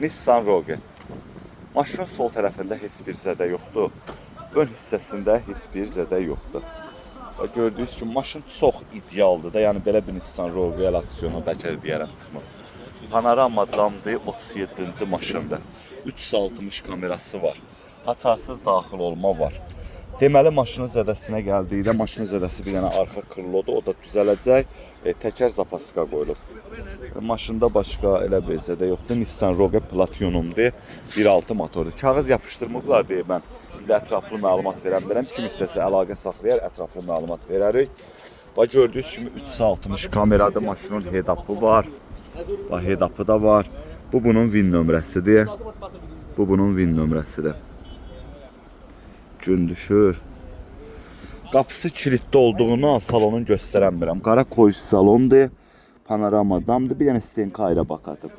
Nissan Rogue. Maşının sol tərəfində heç bir zədə yoxdur. Ön hissəsində heç bir zədə yoxdur. Və gördüyünüz kimi maşın çox idealdır da. Yəni belə bir Nissan Rogue aksiyona bəlkə deyərəm çıxmır. Panorama damdır, 37-ci maşındır. 360 kamerası var. Açarsız daxil olma var. Deməli maşının zədəsinə gəldikdə maşının zədəsi bir dənə arxa krılodur, o da düzələcək. Təkər zapaska qoyulub. Maşında başqa elə bir zədə yoxdur. Nissan Rogue Platinumdur. 1.6 motordur. Kağız yapışdırmıblar deyə mən ətraflı məlumat verə bilərəm. Kim istəsə əlaqə saxlayar, ətraflı məlumat verərik. Bax gördüyünüz kimi 360 kameradır. Maşının head-up'ı var. Bax head-up'ı da var. Bu bunun VIN nömrəsidir. Bu bunun VIN nömrəsidir. Gün düşür. Qapısı kilitli olduğunu salonun göstərən bilirəm. Qara koyuş salondur. Panorama damdır. Bir dənə Stenka ilə bakatıb.